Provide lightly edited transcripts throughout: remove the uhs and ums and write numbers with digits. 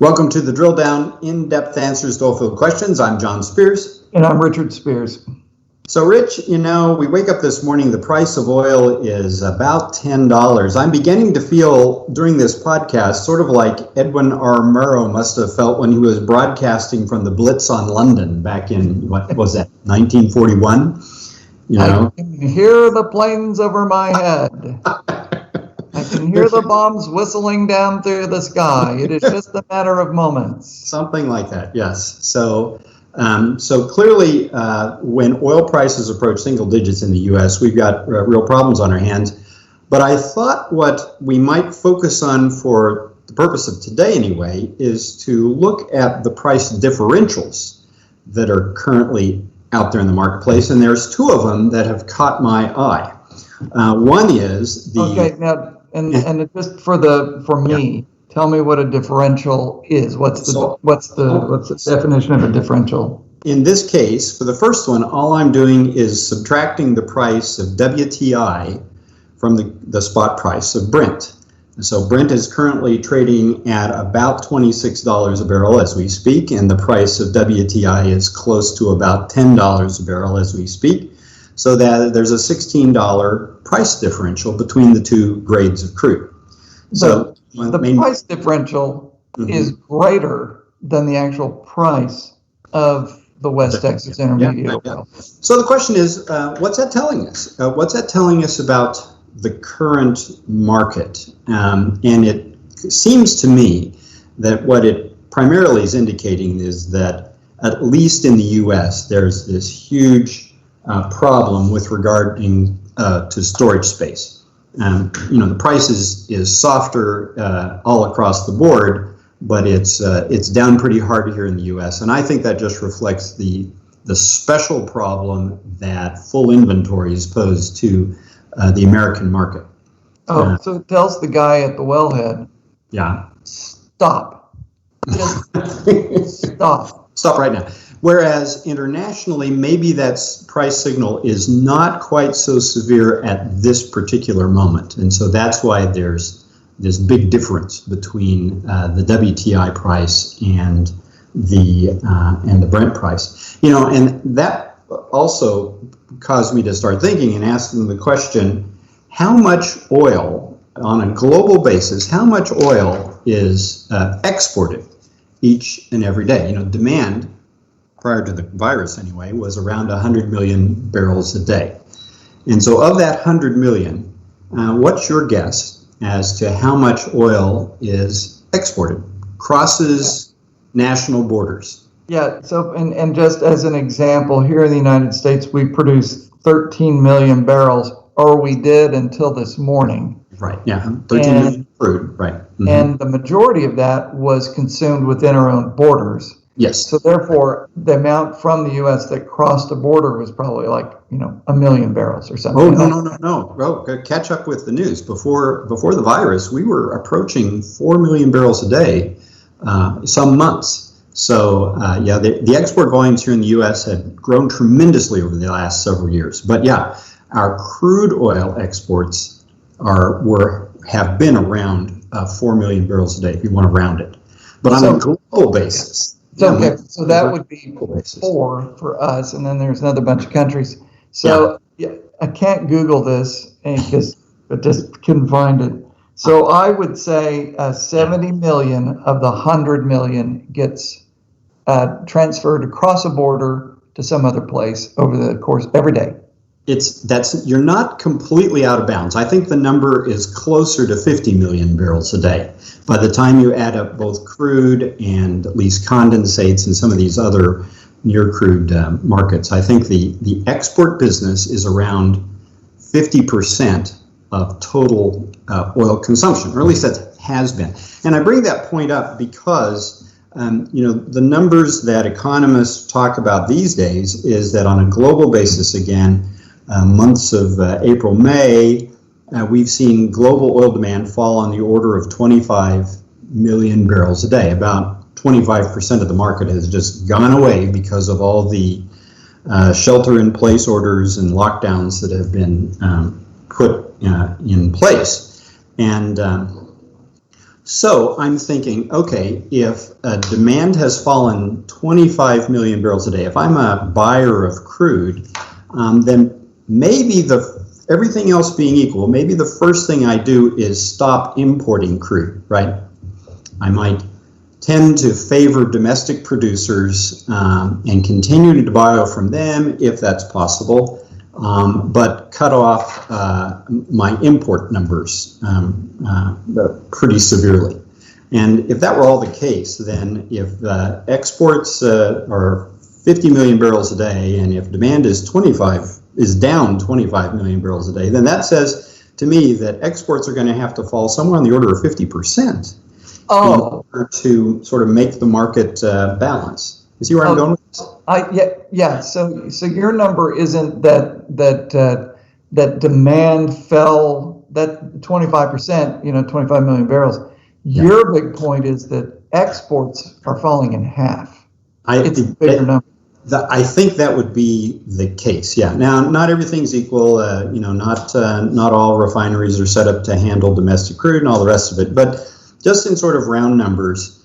Welcome to the Drilldown, in-depth answers to oilfield questions. I'm John Spears. And I'm Richard Spears. So, Rich, we wake up this morning, the price of oil is about $10. I'm beginning to feel during this podcast sort of like Edwin R. Murrow must have felt when he was broadcasting from the Blitz on London back in, what was that, 1941? I can hear the planes over my head. I can hear the bombs whistling down through the sky. It is just a matter of moments. Something like that, yes. So clearly, when oil prices approach single digits in the U.S., we've got real problems on our hands. But I thought what we might focus on for the purpose of today anyway is to look at the price differentials that are currently out there in the marketplace. And there's two of them that have caught my eye. One is the... Okay, now, and just for me, tell me what a differential is. What's the definition of a differential? In this case, for the first one, all I'm doing is subtracting the price of WTI from the spot price of Brent. And so Brent is currently trading at about $26 a barrel as we speak, and the price of WTI is close to about $10 a barrel as we speak. So that there's a $16 price differential between the two grades of crude. So the price differential is greater than the actual price of the West Texas Intermediate oil. So the question is, what's that telling us? What's that telling us about the current market? And it seems to me that what it primarily is indicating is that, at least in the U.S., there's this huge problem with regarding to storage space. The price is softer all across the board, but it's down pretty hard here in the U.S. And I think that just reflects the special problem that full inventories pose to the American market. So it tells the guy at the wellhead, stop. Just stop. Stop right now. Whereas internationally, maybe that price signal is not quite so severe at this particular moment. And so that's why there's this big difference between the WTI price and the Brent price. And that also caused me to start thinking and asking the question, how much oil on a global basis, how much oil is exported each and every day? Demand prior to the virus anyway, was around 100 million barrels a day. And so of that 100 million, what's your guess as to how much oil is exported, crosses national borders? Yeah, so and just as an example, here in the United States, we produce 13 million barrels, or we did until this morning. Right, yeah, 13 million crude, right. Mm-hmm. And the majority of that was consumed within our own borders. Yes. So therefore, the amount from the U.S. that crossed the border was probably like, 1 million barrels or something. Oh, no. Well, catch up with the news. Before the virus, we were approaching 4 million barrels a day, some months. So, the export volumes here in the U.S. had grown tremendously over the last several years. But our crude oil exports have been around 4 million barrels a day, if you want to round it. But on a global basis. So that would be 4 for us, and then there's another bunch of countries. So I can't Google this because I just couldn't find it. So I would say 70 million of the 100 million gets transferred across a border to some other place over the course every day. You're not completely out of bounds. I think the number is closer to 50 million barrels a day. By the time you add up both crude and at least condensates and some of these other near crude markets, I think the export business is around 50% of total oil consumption, or at least that has been. And I bring that point up because the numbers that economists talk about these days is that on a global basis, again, months of April, May, we've seen global oil demand fall on the order of 25 million barrels a day. About 25% of the market has just gone away because of all the shelter-in-place orders and lockdowns that have been put in place. And So I'm thinking, okay, if demand has fallen 25 million barrels a day, if I'm a buyer of crude, then maybe everything else being equal, maybe the first thing I do is stop importing crude, right? I might tend to favor domestic producers and continue to buy oil from them if that's possible, but cut off my import numbers pretty severely. And if that were all the case, then if exports are 50 million barrels a day, and if demand is down 25 million barrels a day, then that says to me that exports are going to have to fall somewhere on the order of 50%. In order to sort of make the market balance. You see where I'm going with this? Yeah. So your number isn't that demand fell that 25%, 25 million barrels. Yeah. Your big point is that exports are falling in half. It's a bigger number. I think that would be the case. Yeah. Now, not everything's equal. Not all refineries are set up to handle domestic crude and all the rest of it, but just in sort of round numbers,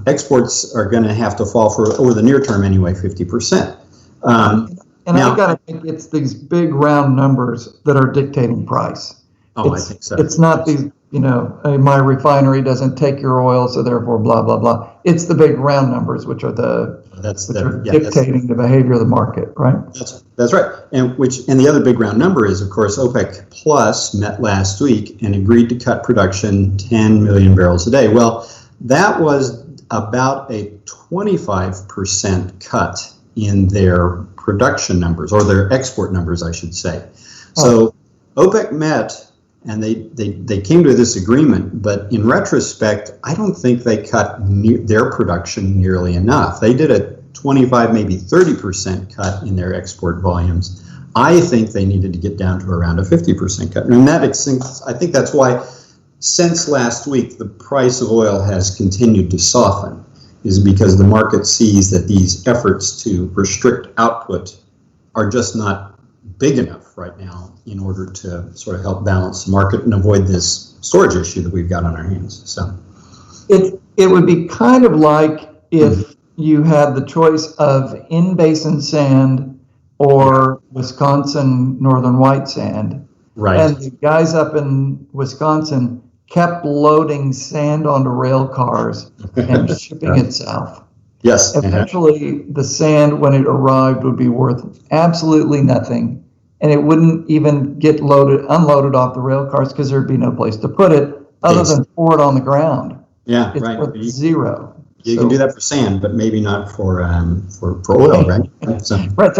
exports are going to have to fall for, over the near term anyway, 50%. And now, I got to think it's these big round numbers that are dictating price. I think so. It's not these, my refinery doesn't take your oil, so therefore blah, blah, blah. It's the big round numbers, which are dictating the behavior of the market, right? That's right. And the other big round number is, of course, OPEC Plus met last week and agreed to cut production 10 million barrels a day. Well, that was about a 25% cut in their production numbers, or their export numbers, I should say. So OPEC met and they came to this agreement, but in retrospect, I don't think they cut their production nearly enough. They did a 25, maybe 30% cut in their export volumes. I think they needed to get down to around a 50% cut. And I think that's why since last week, the price of oil has continued to soften, is because the market sees that these efforts to restrict output are just not big enough right now in order to sort of help balance the market and avoid this storage issue that we've got on our hands. So it would be kind of like if you had the choice of in-basin sand or Wisconsin Northern White sand. Right. And the guys up in Wisconsin kept loading sand onto rail cars and shipping it south. Yes. Eventually, the sand, when it arrived, would be worth absolutely nothing. And it wouldn't even get unloaded off the rail cars because there'd be no place to put it other than pour it on the ground. Yeah, it's right. Worth zero. You can do that for sand, but maybe not for oil, right? So. Right.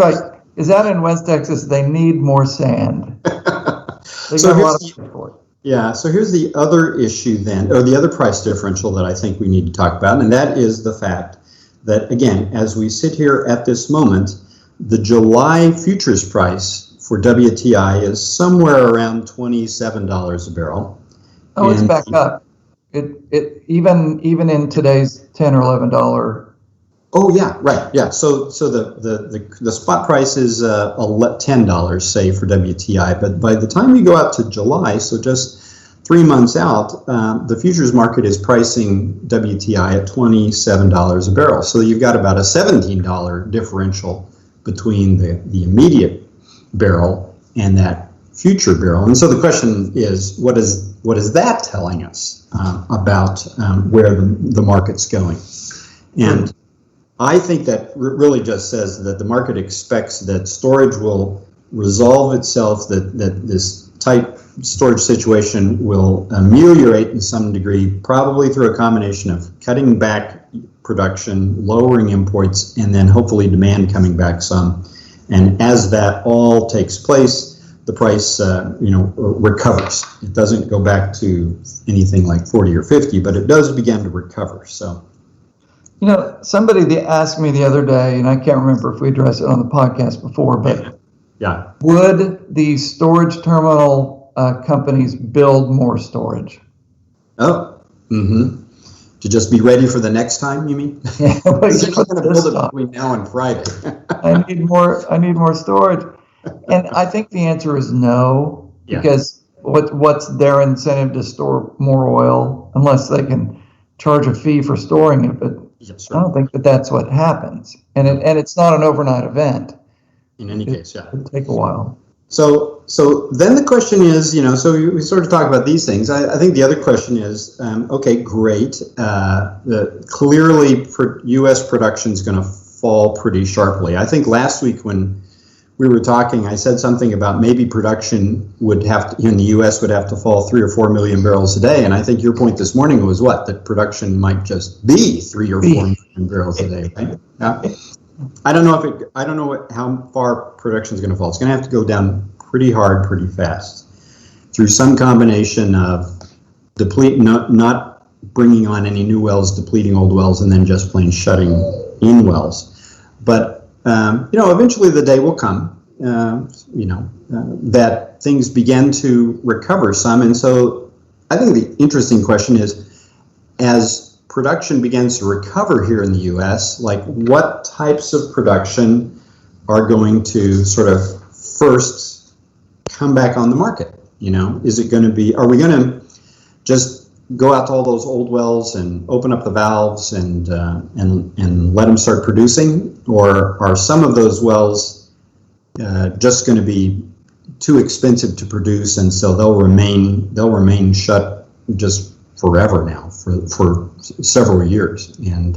Is that in West Texas? They need more sand. They got a lot of for it. Yeah. So here's the other issue then, or the other price differential that I think we need to talk about, and that is the fact that, again, as we sit here at this moment, the July futures price for WTI is somewhere around $27 a barrel. Oh, it's back up. It even in today's $10 or $11. Oh yeah, right. Yeah. So the spot price is $10, say, for WTI, but by the time you go out to July, so just 3 months out, the futures market is pricing WTI at $27 a barrel. So you've got about a $17 differential between the immediate barrel and that future barrel. And so the question is, what is that telling us about where the market's going? And I think that really just says that the market expects that storage will resolve itself, that this tight storage situation will ameliorate in some degree, probably through a combination of cutting back production, lowering imports, and then hopefully demand coming back some. And as that all takes place, the price, recovers. It doesn't go back to anything like 40 or 50, but it does begin to recover. So, somebody asked me the other day, and I can't remember if we addressed it on the podcast before, but yeah, would the storage terminal companies build more storage? Oh, to just be ready for the next time, you mean? Yeah, they're not going to build it between now and Friday. I need more storage. And I think the answer is no, because what's their incentive to store more oil unless they can charge a fee for storing it? But yes, I don't think that's what happens, and it's not an overnight event. In any case, yeah, it'll take a while. So then the question is, so we sort of talk about these things. I think the other question is, okay, great. Clearly, U.S. production is going to fall pretty sharply. I think last week when we were talking, I said something about maybe production in the U.S. would have to fall 3 or 4 million barrels a day. And I think your point this morning was that production might just be 3 or 4 million barrels a day, right? Yeah. I don't know how far production is going to fall. It's going to have to go down pretty hard, pretty fast, through some combination of not bringing on any new wells, depleting old wells, and then just plain shutting in wells. But eventually the day will come, that things begin to recover some. And so I think the interesting question is, as production begins to recover here in the U.S., like what types of production are going to sort of first come back on the market? Is it going to be, are we going to just go out to all those old wells and open up the valves and let them start producing? Or are some of those wells just going to be too expensive to produce, and so they'll remain shut just forever now for several years, and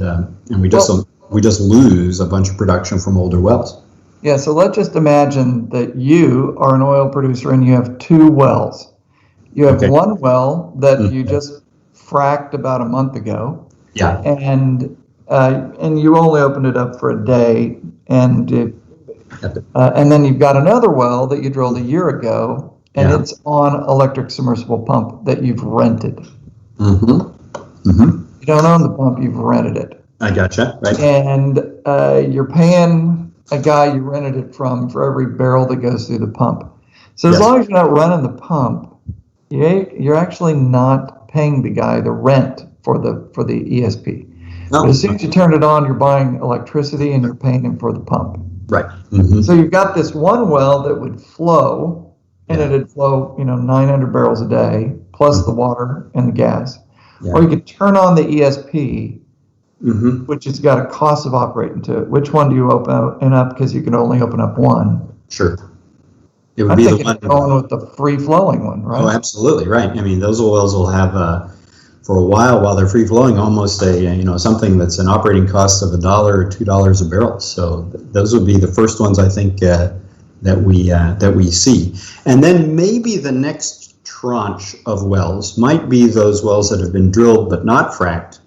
we just lose a bunch of production from older wells. Yeah, so let's just imagine that you are an oil producer and you have 2 wells. You have one well that you just fracked about a month ago. Yeah. And you only opened it up for a day, and then you've got another well that you drilled a year ago, and it's on electric submersible pump that you've rented. You don't own the pump, you've rented it. I gotcha, right. And you're paying a guy you rented it from for every barrel that goes through the pump. So as long as you're not running the pump, you're actually not paying the guy the rent for the ESP. No. But as soon as you turn it on, you're buying electricity and you're paying him for the pump. Right. So you've got this one well that would flow, and it'd flow 900 barrels a day, plus the water and the gas. Yeah. Or you could turn on the ESP, which has got a cost of operating to it. Which one do you open up? Because you can only open up one. Sure. It would be the one going with the free-flowing one, right? Oh, absolutely, right. I mean, those wells will have, for a while they're free-flowing, almost something that's an operating cost of $1 or $2 a barrel. So those would be the first ones, I think, that we see. And then maybe the next tranche of wells might be those wells that have been drilled but not fracked.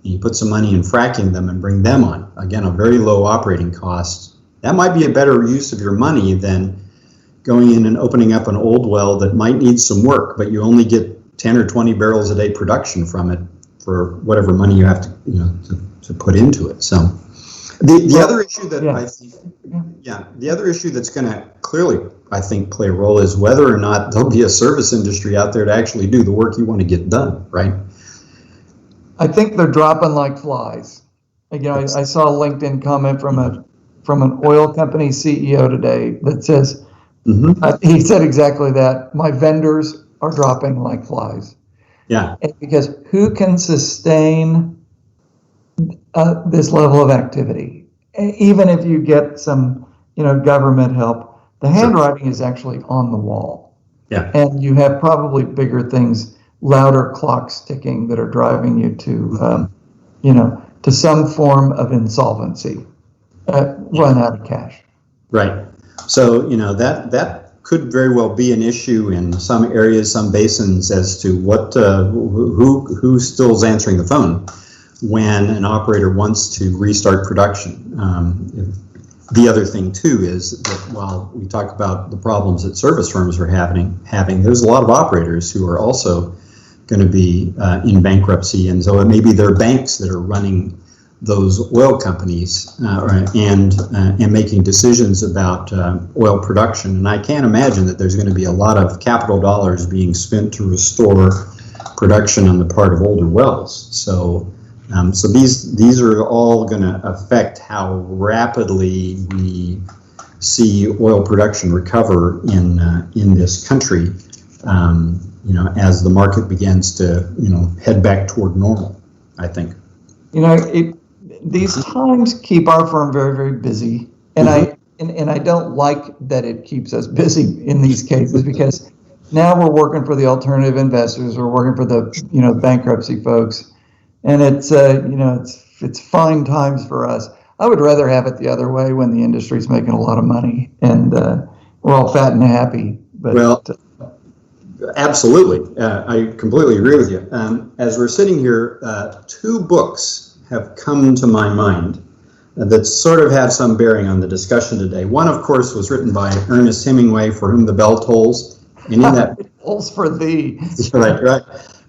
You put some money in fracking them and bring them on. Again, a very low operating cost. That might be a better use of your money than going in and opening up an old well that might need some work, but you only get 10 or 20 barrels a day production from it for whatever money you have to put into it. So the other issue that I think, the other issue that's going to clearly, I think, play a role is whether or not there'll be a service industry out there to actually do the work you want to get done, right? I think they're dropping like flies. I saw a LinkedIn comment from an oil company CEO today that says, he said exactly that. My vendors are dropping like flies. Yeah. Because who can sustain this level of activity? Even if you get some, government help, the handwriting is actually on the wall. Yeah. And you have probably bigger things, louder clocks ticking that are driving you to, to some form of insolvency, run out of cash. Right. So, that could very well be an issue in some areas, some basins, as to what who still is answering the phone when an operator wants to restart production. The other thing too is that while we talk about the problems that service firms are having, there's a lot of operators who are also going to be in bankruptcy, and so it may be their banks that are running those oil companies and making decisions about oil production. And I can't imagine that there's going to be a lot of capital dollars being spent to restore production on the part of older wells. So these are all going to affect how rapidly we see oil production recover in this country. as the market begins to, head back toward normal, I think. These times keep our firm very, very busy. And I don't like that it keeps us busy in these cases, because now we're working for the alternative investors, we're working for the, bankruptcy folks. And it's fine times for us. I would rather have it the other way, when the industry's making a lot of money and we're all fat and happy. But absolutely. I completely agree with you. As we're sitting here, two books have come to my mind that sort of have some bearing on the discussion today. One, of course, was written by Ernest Hemingway, For Whom the Bell Tolls. And in that, tolls for thee. Right.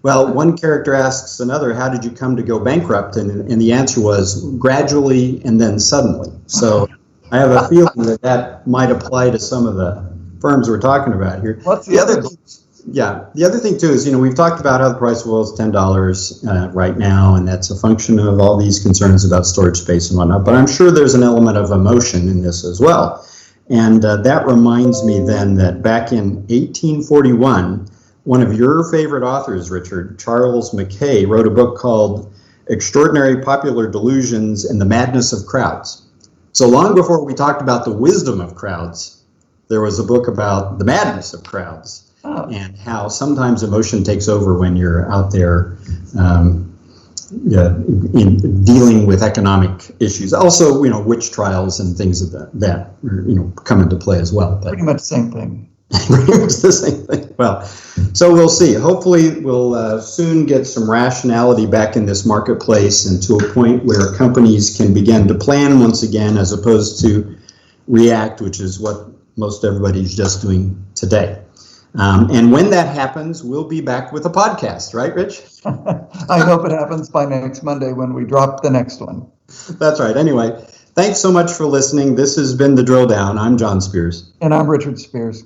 Well, one character asks another, how did you come to go bankrupt? And the answer was gradually and then suddenly. So I have a feeling that might apply to some of the firms we're talking about here. What's the other thing? Yeah, the other thing too is, we've talked about how the price of oil is $10 right now, and that's a function of all these concerns about storage space and whatnot. But I'm sure there's an element of emotion in this as well. And that reminds me then that back in 1841, one of your favorite authors, Richard, Charles Mackay, wrote a book called Extraordinary Popular Delusions and the Madness of Crowds. So long before we talked about the wisdom of crowds, there was a book about the madness of crowds. Oh. And how sometimes emotion takes over when you're out there in dealing with economic issues. Also, witch trials and things of that come into play as well. But pretty much the same thing. Pretty much the same thing. Well, so we'll see. Hopefully, we'll soon get some rationality back in this marketplace, and to a point where companies can begin to plan once again, as opposed to react, which is what most everybody's just doing today. And when that happens, we'll be back with a podcast, right, Rich? I hope it happens by next Monday when we drop the next one. That's right. Anyway, thanks so much for listening. This has been The Drill Down. I'm John Spears. And I'm Richard Spears.